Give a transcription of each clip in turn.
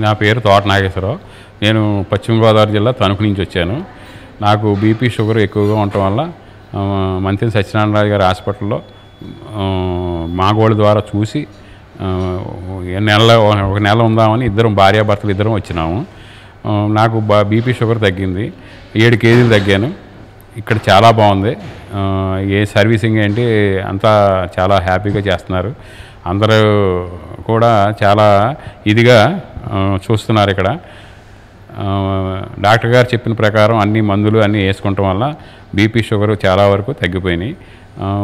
నా పేరు తోట నాగేశ్వరరావు. నేను పశ్చిమ గోదావరి జిల్లా తణుకు నుంచి వచ్చాను. నాకు బీపీ షుగర్ ఎక్కువగా ఉండటం వల్ల మంత్రి సత్యనారాయణ గారి హాస్పిటల్లో మాగోళ్ళ ద్వారా చూసి ఒక నెల ఉందామని భార్యాభర్తలు ఇద్దరం వచ్చినాము. నాకు బీపీ షుగర్ తగ్గింది, 7 కేజీలు తగ్గాను. ఇక్కడ చాలా బాగుంది. ఏ సర్వీసింగ్ ఏంటి అంతా చాలా హ్యాపీగా చేస్తున్నారు. అందరూ కూడా చాలా ఇదిగా చూస్తున్నారు. ఇక్కడ డాక్టర్ గారు చెప్పిన ప్రకారం అన్ని మందులు అన్నీ వేసుకోవటం వల్ల బీపీ షుగర్ చాలా వరకు తగ్గిపోయినాయి.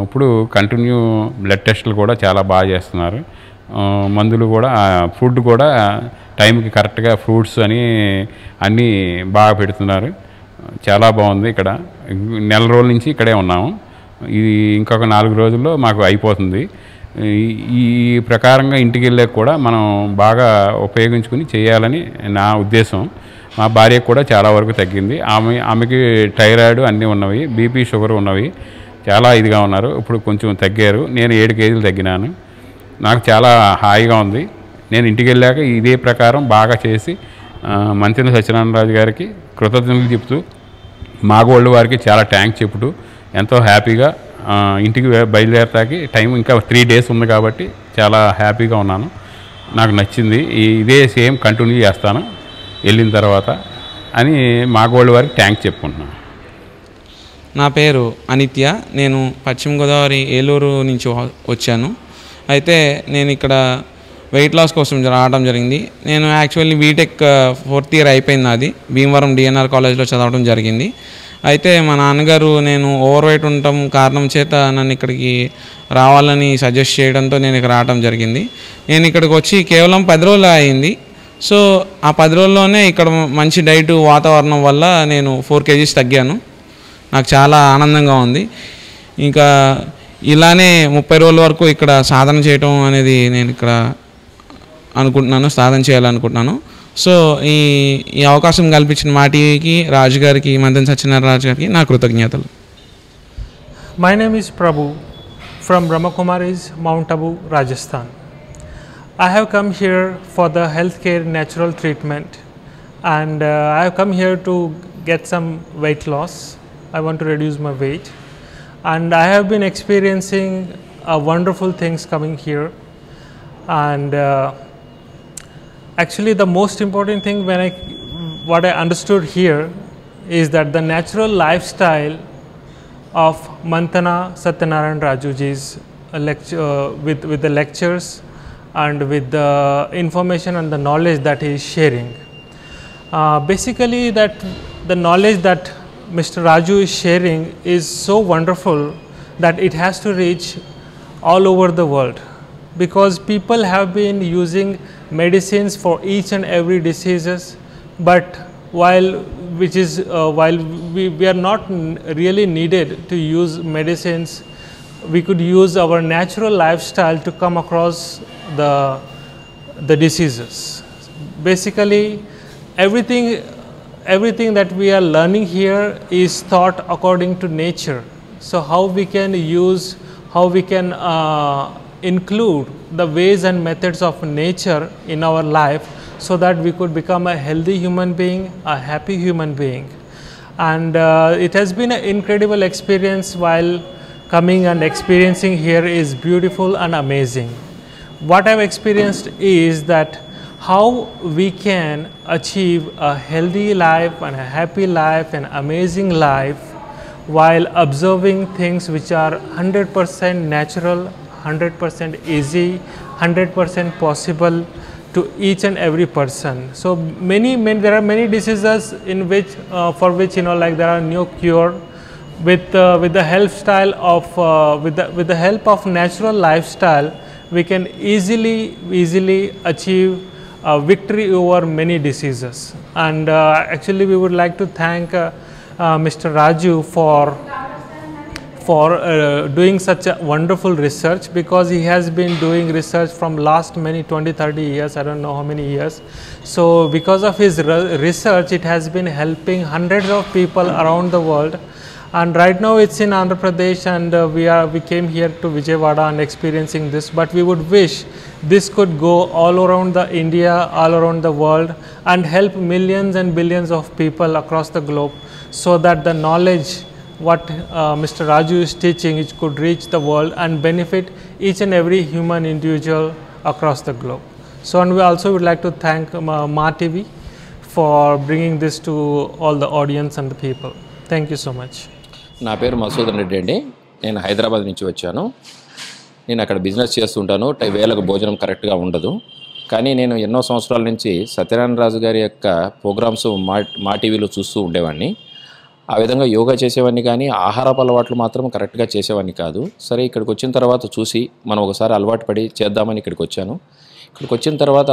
ఇప్పుడు కంటిన్యూ బ్లడ్ టెస్టులు కూడా చాలా బాగా చేస్తున్నారు. మందులు కూడా, ఫుడ్ కూడా టైంకి కరెక్ట్గా ఫ్రూట్స్ అని అన్నీ బాగా పెడుతున్నారు. చాలా బాగుంది. ఇక్కడ నెల రోజుల నుంచి ఇక్కడే ఉన్నాము. ఇది ఇంకొక 4 రోజుల్లో మాకు అయిపోతుంది. ఈ ప్రకారంగా ఇంటికి వెళ్ళాక కూడా మనం బాగా ఉపయోగించుకుని చేయాలని నా ఉద్దేశం. మా భార్యకు కూడా చాలా వరకు తగ్గింది. ఆమెకి థైరాయిడ్ అన్నీ ఉన్నవి, బీపీ షుగర్ ఉన్నవి, చాలా ఇదిగా ఉన్నారు. ఇప్పుడు కొంచెం తగ్గారు. నేను 7 కేజీలు తగ్గినాను. నాకు చాలా హాయిగా ఉంది. నేను ఇంటికి వెళ్ళాక ఇదే ప్రకారం బాగా చేసి మంత్రి సత్యనారాయణ గారికి కృతజ్ఞతలు చెప్తూ, మాగోళ్ళు వారికి చాలా థ్యాంక్స్ చెప్తూ ఎంతో హ్యాపీగా ఇంటికి బయలుదేరతాకి టైం ఇంకా 3 డేస్ ఉంది కాబట్టి చాలా హ్యాపీగా ఉన్నాను. నాకు నచ్చింది. ఇదే సేమ్ కంటిన్యూ చేస్తాను వెళ్ళిన తర్వాత అని మాగోళ్ళ వారికి థ్యాంక్స్ చెప్పుకుంటున్నాను. నా పేరు అనిత్య. నేను పశ్చిమ గోదావరి ఏలూరు నుంచి వచ్చాను. అయితే నేను ఇక్కడ వెయిట్ లాస్ కోసం రావడం జరిగింది. నేను యాక్చువల్లీ బీటెక్ 4th ఇయర్ అయిపోయింది. నాది భీమవరం డిఎన్ఆర్ కాలేజ్లో చదవడం జరిగింది. అయితే మా నాన్నగారు నేను ఓవర్ వెయిట్ ఉండటం కారణం చేత నన్ను ఇక్కడికి రావాలని సజెస్ట్ చేయడంతో నేను ఇక్కడ రావడం జరిగింది. నేను ఇక్కడికి వచ్చి కేవలం 10 రోజులు అయింది. సో ఆ 10 రోజుల్లోనే ఇక్కడ మంచి డైట్ వాతావరణం వల్ల నేను 4 కేజీస్ తగ్గాను. నాకు చాలా ఆనందంగా ఉంది. ఇంకా ఇలానే 30 రోజుల వరకు ఇక్కడ సాధన చేయటం అనేది నేను ఇక్కడ సాధన చేయాలనుకుంటున్నాను. సో ఈ అవకాశం కల్పించిన మా టీవీకి, రాజు గారికి, మంత్రి సత్యనారాయణ రాజు గారికి నా కృతజ్ఞతలు. My name is Prabhu from Brahmakumaris, Mount Abu, Rajasthan. I have come here for the healthcare natural treatment, and I have come here to get some weight loss. I want to reduce my weight, and I have been experiencing wonderful things coming here. And actually the most important thing what I understood here is that the natural lifestyle of Mantana Satyanarayan Rajuji's with the lectures and with the information and the knowledge that he is sharing. Basically that the knowledge that Mr. Raju is sharing is so wonderful that it has to reach all over the world, because people have been using medicines for each and every diseases, but while we are not really needed to use medicines, we could use our natural lifestyle to come across the diseases. Basically everything that we are learning here is taught according to nature. So how we can include the ways and methods of nature in our life, so that we could become a healthy human being, a happy human being. And it has been an incredible experience. While coming and experiencing here is beautiful and amazing. What I have experienced is that how we can achieve a healthy life and a happy life and amazing life while observing things which are 100% natural, 100% easy, 100% possible to each and every person. So there are many diseases in which for which like there are no cure. With the help of natural lifestyle, we can easily achieve victory over many diseases. And actually we would like to thank Mr. Raju for doing such a wonderful research, because he has been doing research from last many 20-30 years, I don't know how many years. So because of his research, it has been helping hundreds of people around the world, And right now it's in Andhra Pradesh, and we came here to Vijayawada and experiencing this, but we would wish this could go all around the India, all around the world, and help millions and billions of people across the globe, so that the knowledge what Mr. Raju is teaching, it could reach the world and benefit each and every human individual across the globe. So, and we also would like to thank Ma TV for bringing this to all the audience and the people. Thank you so much. నా పేరు మసూదన్ రెడ్డి అండి. నేను హైదరాబాద్ నుంచి వచ్చాను. నేను అక్కడ business చేస్తుంటాను. వేళకు భోజనం కరెక్ట్గా ఉండదు. కానీ నేను ఎన్నో సంవత్సరాల నుంచి సత్యనారాయణ రాజు గారి యొక్క ప్రోగ్రామ్స్ మా టీవీలో చూస్తూ ఉండేవాడిని. ఆ విధంగా యోగా చేసేవాడిని, కానీ ఆహారపు అలవాట్లు మాత్రం కరెక్ట్గా చేసేవాడిని కాదు. సరే, ఇక్కడికి వచ్చిన తర్వాత చూసి మనం ఒకసారి అలవాటు పడి చేద్దామని ఇక్కడికి వచ్చాను. ఇక్కడికి వచ్చిన తర్వాత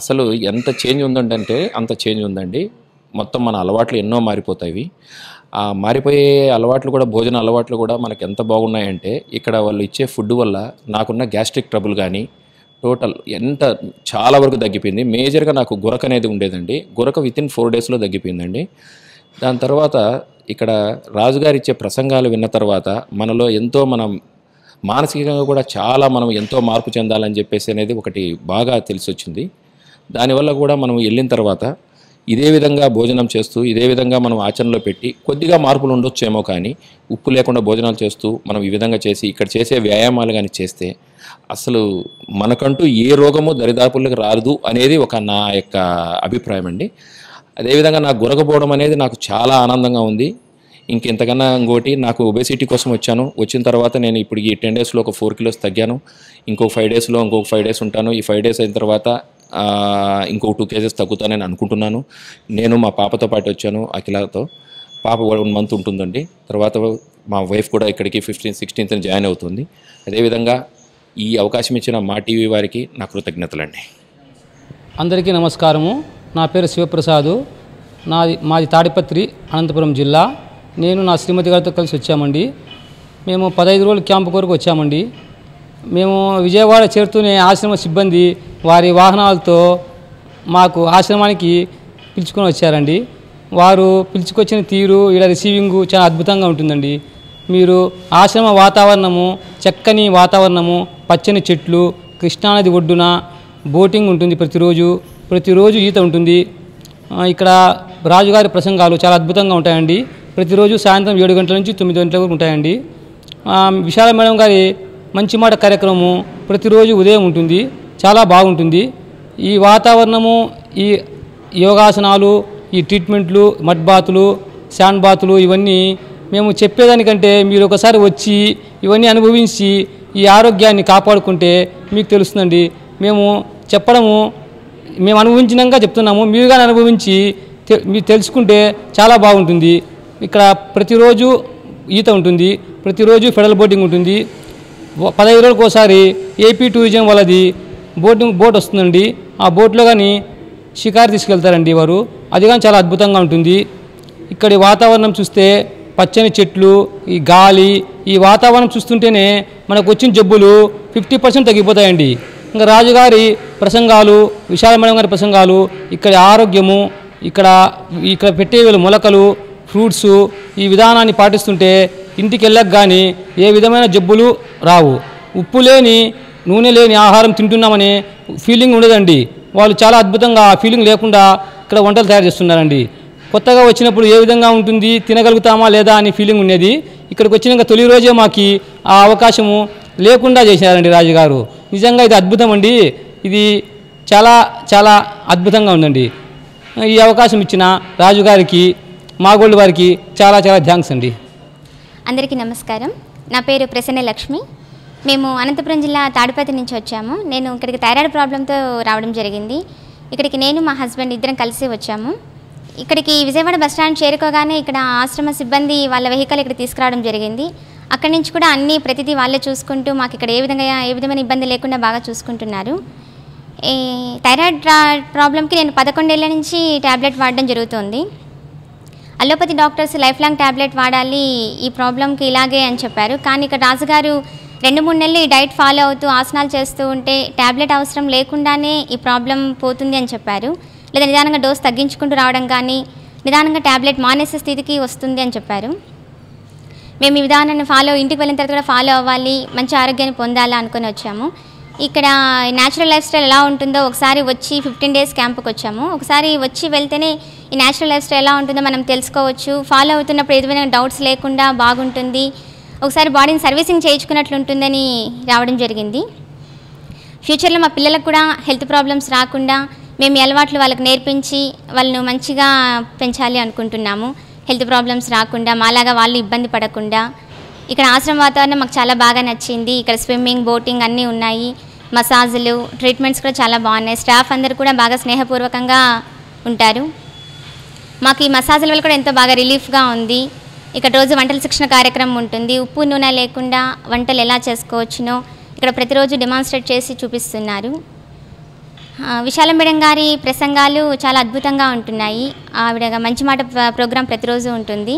అసలు ఎంత చేంజ్ ఉందంటే అంత చేంజ్ ఉందండి. మొత్తం మన అలవాట్లు ఎన్నో మారిపోతాయి. ఆ మారిపోయే అలవాట్లు కూడా, భోజన అలవాట్లు కూడా మనకు ఎంత బాగున్నాయంటే, ఇక్కడ వాళ్ళు ఇచ్చే ఫుడ్ వల్ల నాకున్న గ్యాస్ట్రిక్ ట్రబుల్ కానీ టోటల్ చాలా వరకు తగ్గిపోయింది. మేజర్గా నాకు గురక అనేది ఉండేదండి. గురక వితిన్ 4 daysలో తగ్గిపోయిందండి. దాని తర్వాత ఇక్కడ రాజుగారు ఇచ్చే ప్రసంగాలు విన్న తర్వాత మనలో ఎంతో మనం మానసికంగా కూడా చాలా మనం ఎంతో మార్పు చెందాలని చెప్పేసి అనేది ఒకటి బాగా తెలిసి వచ్చింది. దానివల్ల కూడా మనం వెళ్ళిన తర్వాత ఇదే విధంగా భోజనం చేస్తూ, ఇదే విధంగా మనం ఆచరణలో పెట్టి కొద్దిగా మార్పులు ఉండొచ్చేమో, కానీ ఉప్పు లేకుండా భోజనాలు చేస్తూ మనం ఈ విధంగా చేసి ఇక్కడ చేసే వ్యాయామాలు కానీ చేస్తే అసలు మనకంటూ ఏ రోగము దరిదాపులకు రాదు అనేది నా యొక్క అభిప్రాయం అండి. అదేవిధంగా నాకు గురకపోవడం అనేది నాకు చాలా ఆనందంగా ఉంది. ఇంకెంతకన్నా ఇంకోటి, నాకు ఒబేసిటీ కోసం వచ్చాను. వచ్చిన తర్వాత నేను ఇప్పుడు ఈ 10 daysలో ఒక 4 kilos తగ్గాను. ఇంకొక 5 daysలో ఇంకొక 5 days ఉంటాను. ఈ 5 days అయిన తర్వాత ఇంకొక 2 kgs తగ్గుతానని అనుకుంటున్నాను. నేను మా పాపతో పాటు వచ్చాను, అఖిలతో. పాప 1 month ఉంటుందండి. తర్వాత మా వైఫ్ కూడా ఇక్కడికి 15th 16th జాయిన్ అవుతుంది. అదేవిధంగా ఈ అవకాశం ఇచ్చిన మా టీవీ వారికి నా కృతజ్ఞతలండి. అందరికీ నమస్కారము. నా పేరు శివప్రసాదు. మాది తాడిపత్రి, అనంతపురం జిల్లా. నేను నా శ్రీమతి గారితో కలిసి వచ్చామండి. మేము 15 రోజుల క్యాంపు కొరకు వచ్చామండి. మేము విజయవాడ చేరుతూనే ఆశ్రమ సిబ్బంది వారి వాహనాలతో మాకు ఆశ్రమానికి పిలుచుకొని వచ్చారండి. వారు పిలుచుకొచ్చిన తీరు, ఇక్కడ రిసీవింగు చాలా అద్భుతంగా ఉంటుందండి. మీరు ఆశ్రమ వాతావరణము, చక్కని వాతావరణము, పచ్చని చెట్లు, కృష్ణానది ఒడ్డున బోటింగ్ ఉంటుంది. ప్రతిరోజు ఈత ఉంటుంది. ఇక్కడ రాజుగారి ప్రసంగాలు చాలా అద్భుతంగా ఉంటాయండి. ప్రతిరోజు సాయంత్రం 7 గంటల నుంచి 9 గంటల వరకు ఉంటాయండి. విశాల మేడం గారి మంచి మాట కార్యక్రమము ప్రతిరోజు ఉదయం ఉంటుంది. చాలా బాగుంటుంది. ఈ వాతావరణము, ఈ యోగాసనాలు, ఈ ట్రీట్మెంట్లు, మడ్ బాతులు, శాండ్ బాతులు, ఇవన్నీ మేము చెప్పేదానికంటే మీరు ఒకసారి వచ్చి ఇవన్నీ అనుభవించి ఈ ఆరోగ్యాన్ని కాపాడుకుంటే మీకు తెలుస్తుందండి. మేము అనుభవించినాక చెప్తున్నాము. మీరు కానీ అనుభవించి మీరు తెలుసుకుంటే చాలా బాగుంటుంది. ఇక్కడ ప్రతిరోజు ఈత ఉంటుంది. ప్రతిరోజు ఫెడరల్ బోటింగ్ ఉంటుంది. 15 రోజులకు ఒకసారి ఏపీ టూరిజం వాళ్ళది బోట్ వస్తుందండి. ఆ బోట్లో కానీ షికారు తీసుకెళ్తారండి వారు. అది కానీ చాలా అద్భుతంగా ఉంటుంది. ఇక్కడి వాతావరణం చూస్తే పచ్చని చెట్లు, ఈ గాలి, ఈ వాతావరణం చూస్తుంటేనే మనకు వచ్చిన జబ్బులు 50% తగ్గిపోతాయండి. ఇంకా రాజుగారి ప్రసంగాలు, విశాల మేడం గారి ప్రసంగాలు, ఇక్కడ ఆరోగ్యము, ఇక్కడ పెట్టే మొలకలు, ఫ్రూట్స్, ఈ విధానాన్ని పాటిస్తుంటే ఇంటికి వెళ్ళక కానీ ఏ విధమైన జబ్బులు రావు. ఉప్పు లేని, నూనె లేని ఆహారం తింటున్నామనే ఫీలింగ్ ఉండదండి. వాళ్ళు చాలా అద్భుతంగా ఆ ఫీలింగ్ లేకుండా ఇక్కడ వంటలు తయారు చేస్తున్నారండి. కొత్తగా వచ్చినప్పుడు ఏ విధంగా ఉంటుంది, తినగలుగుతామా లేదా అని ఫీలింగ్ ఉండేది. ఇక్కడికి వచ్చినాక తొలి రోజే మాకు ఆ అవకాశము లేకుండా చేశారండి రాజుగారు. నిజంగా ఇది అద్భుతం అండి. ఇది చాలా చాలా అద్భుతంగా ఉందండి. ఈ అవకాశం ఇచ్చిన రాజుగారికి, మాగోళ్ళు వారికి చాలా చాలా థ్యాంక్స్ అండి. అందరికీ నమస్కారం. నా పేరు ప్రసన్న లక్ష్మి. మేము అనంతపురం జిల్లా తాడిపత్రి నుంచి వచ్చాము. నేను ఇక్కడికి థైరాయిడ్ ప్రాబ్లంతో రావడం జరిగింది. ఇక్కడికి నేను మా హస్బెండ్ ఇద్దరం కలిసి వచ్చాము. ఇక్కడికి విజయవాడ బస్టాండ్ చేరుకోగానే ఇక్కడ ఆశ్రమ సిబ్బంది వాళ్ళ వెహికల్ ఇక్కడ తీసుకురావడం జరిగింది. అక్కడి నుంచి కూడా అన్నీ ప్రతిదీ వాళ్ళే చూసుకుంటూ మాకు ఇక్కడ ఏ విధమైన ఇబ్బంది లేకుండా బాగా చూసుకుంటున్నారు. ఈ థైరాయిడ్ ప్రాబ్లంకి నేను 11 ఏళ్ల నుంచి ట్యాబ్లెట్ వాడడం జరుగుతుంది. Allopathy doctors life long tablet వాడాలి, ఈ ప్రాబ్లంకి ఇలాగే అని చెప్పారు. కానీ ఇక్కడ రాజుగారు 2-3 నెలలు ఈ డైట్ ఫాలో అవుతూ ఆసనాలు చేస్తూ ఉంటే ట్యాబ్లెట్ అవసరం లేకుండానే ఈ ప్రాబ్లం పోతుంది అని చెప్పారు. లేదా నిదానంగా డోస్ తగ్గించుకుంటూ రావడం కానీ నిదానంగా ట్యాబ్లెట్ మానేసే స్థితికి వస్తుంది అని చెప్పారు. మేము ఈ విధానాన్ని ఇంటికి వెళ్ళిన తర్వాత కూడా ఫాలో అవ్వాలి, మంచి ఆరోగ్యాన్ని పొందాలా అనుకుని వచ్చాము. ఇక్కడ న్యాచురల్ లైఫ్ స్టైల్ ఎలా ఉంటుందో ఒకసారి వచ్చి 15 days క్యాంప్కి వచ్చాము. ఒకసారి వచ్చి వెళ్తేనే ఈ న్యాచురల్ లైఫ్ స్టైల్ ఎలా ఉంటుందో మనం తెలుసుకోవచ్చు. ఫాలో అవుతున్నప్పుడు ఏదైనా డౌట్స్ లేకుండా బాగుంటుంది. ఒకసారి బాడీని సర్వీసింగ్ చేయించుకున్నట్లు ఉంటుందని రావడం జరిగింది. ఫ్యూచర్లో మా పిల్లలకు కూడా హెల్త్ ప్రాబ్లమ్స్ రాకుండా మేము ఈ అలవాట్లు వాళ్ళకి నేర్పించి వాళ్ళను మంచిగా పెంచాలి అనుకుంటున్నాము. హెల్త్ ప్రాబ్లమ్స్ రాకుండా మాలాగా వాళ్ళు ఇబ్బంది పడకుండా. ఇక్కడ ఆశ్రమ వాతావరణం మాకు చాలా బాగా నచ్చింది. ఇక్కడ స్విమ్మింగ్, బోటింగ్ అన్నీ ఉన్నాయి. మసాజులు, ట్రీట్మెంట్స్ కూడా చాలా బాగున్నాయి. స్టాఫ్ అందరూ కూడా బాగా స్నేహపూర్వకంగా ఉంటారు. మాకు ఈ మసాజుల వల్ల కూడా ఎంతో బాగా రిలీఫ్గా ఉంది. ఇక్కడ రోజు వంటల శిక్షణ కార్యక్రమం ఉంటుంది. ఉప్పు నూనె లేకుండా వంటలు ఎలా చేసుకోవచ్చునో ఇక్కడ ప్రతిరోజు డెమాన్స్ట్రేట్ చేసి చూపిస్తున్నారు. విశాలం మేడం గారి ప్రసంగాలు చాలా అద్భుతంగా ఉంటున్నాయి. ఆవిడ మంచి మాట ప్రోగ్రాం ప్రతిరోజు ఉంటుంది.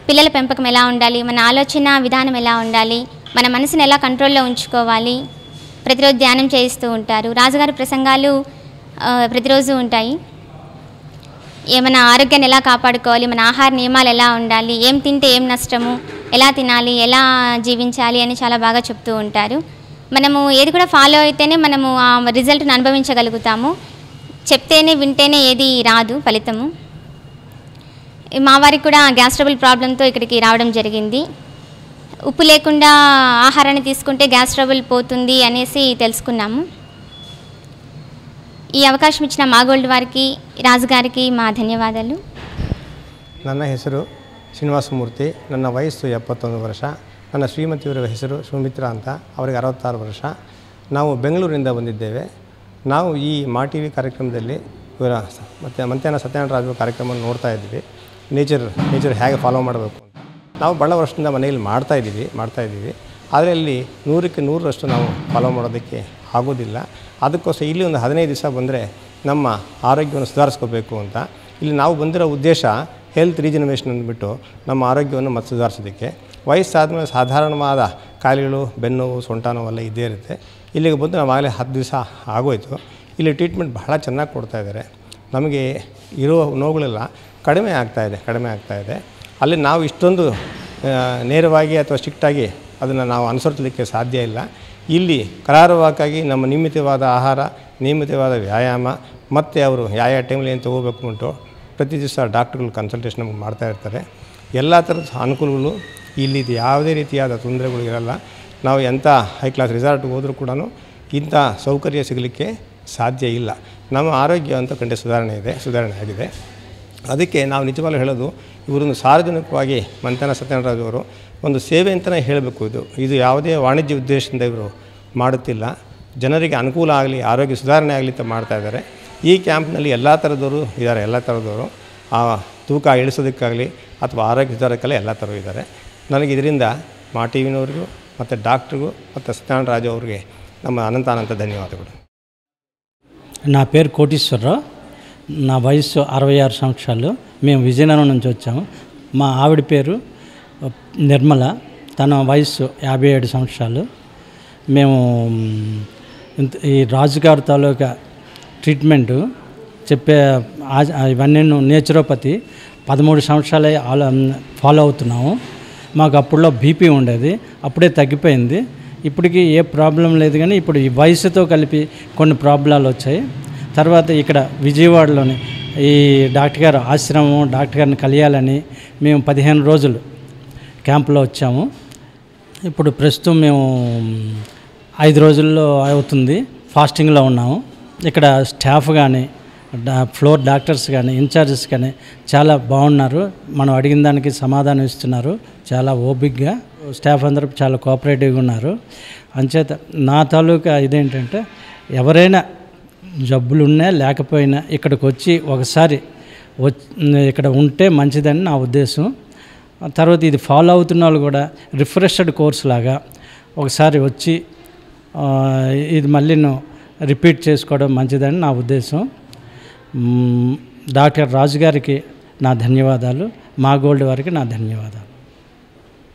పిల్లల పెంపకం ఎలా ఉండాలి, మన ఆలోచన విధానం ఎలా ఉండాలి, మన మనసుని ఎలా కంట్రోల్లో ఉంచుకోవాలి, ప్రతిరోజు ధ్యానం చేయిస్తూ ఉంటారు. రాజుగారి ప్రసంగాలు ప్రతిరోజు ఉంటాయి. మన ఆరోగ్యాన్ని ఎలా కాపాడుకోవాలి, మన ఆహార నియమాలు ఎలా ఉండాలి, ఏం తింటే ఏం నష్టము, ఎలా తినాలి, ఎలా జీవించాలి అని చాలా బాగా చెప్తూ ఉంటారు. మనము ఏది కూడా ఫాలో అయితేనే మనము ఆ రిజల్ట్ని అనుభవించగలుగుతాము. చెప్తేనే వింటేనే ఏది రాదు ఫలితము. మా వారికి కూడా గ్యాస్ ట్రబుల్ ప్రాబ్లంతో ఇక్కడికి రావడం జరిగింది. ఉప్పు లేకుండా ఆహారాన్ని తీసుకుంటే గ్యాస్ ట్రబుల్ పోతుంది అనేసి తెలుసుకున్నాము. ఈ ಅವಕಾಶ ఇచ్చిన మా గోల్డ్ వారికి, ರಾಜುಗಾರಿಗೆ మా ధన్యవాదాలు. ನನ್ನ ಹೆಸರು ಶ್ರೀನಿವಾಸಮೂರ್ತಿ. ನನ್ನ ವಯಸ್ಸು 71 ವರ್ಷ. ನನ್ನ ಶ್ರೀಮತಿಯವರ ಹೆಸರು ಸುಮಿತ್ರಾ ಅಂತ. ಅವರಿಗೆ 66 ವರ್ಷ. ನಾವು ಬೆಂಗಳೂರಿನಿಂದ ಬಂದಿದ್ದೇವೆ. ನಾವು ಈ ಮಾ ಟಿ ವಿ ಕಾರ್ಯಕ್ರಮದಲ್ಲಿ ಇವರ ಮತ್ತು ಮಂತ್ಯಾನ ಸತ್ಯನಾರಾಯಣ ರಾಜು ಕಾರ್ಯಕ್ರಮವನ್ನು ನೋಡ್ತಾ ಇದ್ವಿ. ನೇಚರ್ ಹೇಗೆ ಫಾಲೋ ಮಾಡಬೇಕು ಅಂತ ನಾವು ಬಹಳ ವರ್ಷದಿಂದ ಮನೆಯಲ್ಲಿ ಮಾಡ್ತಾ ಇದ್ದೀವಿ. ಆದರೆ ಇಲ್ಲಿ 100ಕ್ಕೆ 100ರಷ್ಟು ನಾವು ಫಾಲೋ ಮಾಡೋದಕ್ಕೆ ಆಗೋದಿಲ್ಲ. ಅದಕ್ಕೋಸ್ಕರ ಇಲ್ಲಿ ಒಂದು 15 ದಿವಸ ಬಂದರೆ ನಮ್ಮ ಆರೋಗ್ಯವನ್ನು ಸುಧಾರಿಸ್ಕೋಬೇಕು ಅಂತ ಇಲ್ಲಿ ನಾವು ಬಂದಿರೋ ಉದ್ದೇಶ ಹೆಲ್ತ್ ರೀಜನರೇಷನ್ ಅಂದ್ಬಿಟ್ಟು ನಮ್ಮ ಆರೋಗ್ಯವನ್ನು ಮತ್ತೆ ಸುಧಾರಿಸೋದಕ್ಕೆ. ವಯಸ್ಸಾದ ಮೇಲೆ ಸಾಧಾರಣವಾದ ಕಾಯಿಲೆಗಳು, ಬೆನ್ನೋವು, ಸೊಂಟ ನೋವೆಲ್ಲ ಇದ್ದೇ ಇರುತ್ತೆ. ಇಲ್ಲಿಗೆ ಬಂದು ನಾವು ಆಗಲೇ 10 ದಿವಸ ಆಗೋಯಿತು. ಇಲ್ಲಿ ಟ್ರೀಟ್ಮೆಂಟ್ ಬಹಳ ಚೆನ್ನಾಗಿ ಕೊಡ್ತಾಯಿದ್ದಾರೆ. ನಮಗೆ ಇರೋ ನೋವುಗಳೆಲ್ಲ ಕಡಿಮೆ ಆಗ್ತಾಯಿದೆ. ಅಲ್ಲಿ ನಾವು ಇಷ್ಟೊಂದು ನೇರವಾಗಿ ಅಥವಾ ಸ್ಟ್ರಿಕ್ಟಾಗಿ ಅದನ್ನು ನಾವು ಅನುಸರಿಸಲಿಕ್ಕೆ ಸಾಧ್ಯ ಇಲ್ಲ. ಇಲ್ಲಿ ಕರಾರುವಾಕ್ಕಾಗಿ ನಮ್ಮ ನಿಯಮಿತವಾದ ಆಹಾರ, ನಿಯಮಿತವಾದ ವ್ಯಾಯಾಮ ಮತ್ತು ಅವರು ಯಾವ ಟೈಮಲ್ಲಿ ಏನು ತೊಗೋಬೇಕು ಉಂಟು ಪ್ರತಿ ದಿವಸ ಡಾಕ್ಟ್ರುಗಳು ಕನ್ಸಲ್ಟೇಷನ್ ನಮಗೆ ಮಾಡ್ತಾಯಿರ್ತಾರೆ. ಎಲ್ಲ ಥರದ ಅನುಕೂಲಗಳು ಇಲ್ಲಿ ಯಾವುದೇ ರೀತಿಯಾದ ತೊಂದರೆಗಳು ಇರಲ್ಲ. ನಾವು ಎಂಥ ಹೈ ಕ್ಲಾಸ್ ರಿಸಾರ್ಟ್ಗೆ ಹೋದರೂ ಕೂಡ ಇಂಥ ಸೌಕರ್ಯ ಸಿಗಲಿಕ್ಕೆ ಸಾಧ್ಯ ಇಲ್ಲ. ನಮ್ಮ ಆರೋಗ್ಯ ಅಂತ ಖಂಡಿತ ಸುಧಾರಣೆ ಆಗಿದೆ. ಅದಕ್ಕೆ ನಾವು ನಿಜವಾಗ್ಲೂ ಹೇಳೋದು, ಇವರೊಂದು ಸಾರ್ವಜನಿಕವಾಗಿ ಮಂತ್ಯಾನ ಸತ್ಯನಾರಾಯಣ ರಾಜು ಅವರು ಒಂದು ಸೇವೆ ಅಂತಲೇ ಹೇಳಬೇಕು. ಇದು ಯಾವುದೇ ವಾಣಿಜ್ಯ ಉದ್ದೇಶದಿಂದ ಇವರು ಮಾಡುತ್ತಿಲ್ಲ. ಜನರಿಗೆ ಅನುಕೂಲ ಆಗಲಿ, ಆರೋಗ್ಯ ಸುಧಾರಣೆ ಆಗಲಿ ಅಂತ ಮಾಡ್ತಾಯಿದ್ದಾರೆ. ಈ ಕ್ಯಾಂಪ್ನಲ್ಲಿ ಎಲ್ಲ ಥರದವರು ಇದ್ದಾರೆ. ಆ ತೂಕ ಇಳಿಸೋದಕ್ಕಾಗಲಿ ಅಥವಾ ಆರೋಗ್ಯ ಸುಧಾರಕ್ಕಾಗಲಿ ಎಲ್ಲ ಥರವೂ ಇದ್ದಾರೆ. ನನಗೆ ಇದರಿಂದ ಮಾ ಟಿ ವಿನವ್ರಿಗೂ ಮತ್ತು ಡಾಕ್ಟ್ರಿಗೂ ಮತ್ತು ಸತ್ಯನಾರಾಯಣ ರಾಜು ಅವರಿಗೆ ನಮ್ಮ అనంత ధన్యవాదాలు. నా పేరు కోటీశ్వరరావు. నా వయసు 66 సంవత్సరాలు. మేము విజయనగరం నుంచి వచ్చాము. మా ఆవిడ పేరు నిర్మల. తన వయసు 57 సంవత్సరాలు. మేము ఈ రాజుగారి తాలూకా ట్రీట్మెంటు చెప్పే ఇవన్నీ నేచురోపతి 13 సంవత్సరాలే ఫాలో అవుతున్నాము. మాకు అప్పుడులో బీపీ ఉండేది, అప్పుడే తగ్గిపోయింది. ఇప్పటికీ ఏ ప్రాబ్లం లేదు. కానీ ఇప్పుడు ఈ వయసుతో కలిపి కొన్ని ప్రాబ్లాలు వచ్చాయి. తర్వాత ఇక్కడ విజయవాడలోని ఈ డాక్టర్ గారు ఆశ్రమం, డాక్టర్ గారిని కలియాలని మేము 15 రోజులు క్యాంపులో వచ్చాము. ఇప్పుడు ప్రస్తుతం మేము 5 రోజుల్లో అవుతుంది, ఫాస్టింగ్లో ఉన్నాము. ఇక్కడ స్టాఫ్ కానీ, ఫ్లోర్ డాక్టర్స్ కానీ, ఇన్ఛార్జెస్ కానీ చాలా బాగున్నారు. మనం అడిగిన దానికి సమాధానం ఇస్తున్నారు. చాలా ఓపిక్గా స్టాఫ్ అందరూ చాలా కోఆపరేటివ్గా ఉన్నారు. అంచేత నా తాలూకా ఇదేంటంటే, ఎవరైనా జబ్బులు ఉన్నా లేకపోయినా ఇక్కడికి వచ్చి ఒకసారి ఇక్కడ ఉంటే మంచిదని నా ఉద్దేశం. తర్వాత ఇది ఫాలో అవుతున్న వాళ్ళు కూడా రిఫ్రెష్డ్ కోర్స్ లాగా ఒకసారి వచ్చి ఇది మళ్ళీ రిపీట్ చేసుకోవడం మంచిదని నా ఉద్దేశం. డాక్టర్ రాజు గారికి నా ధన్యవాదాలు. మా గోల్డ్ వారికి నా ధన్యవాదాలు.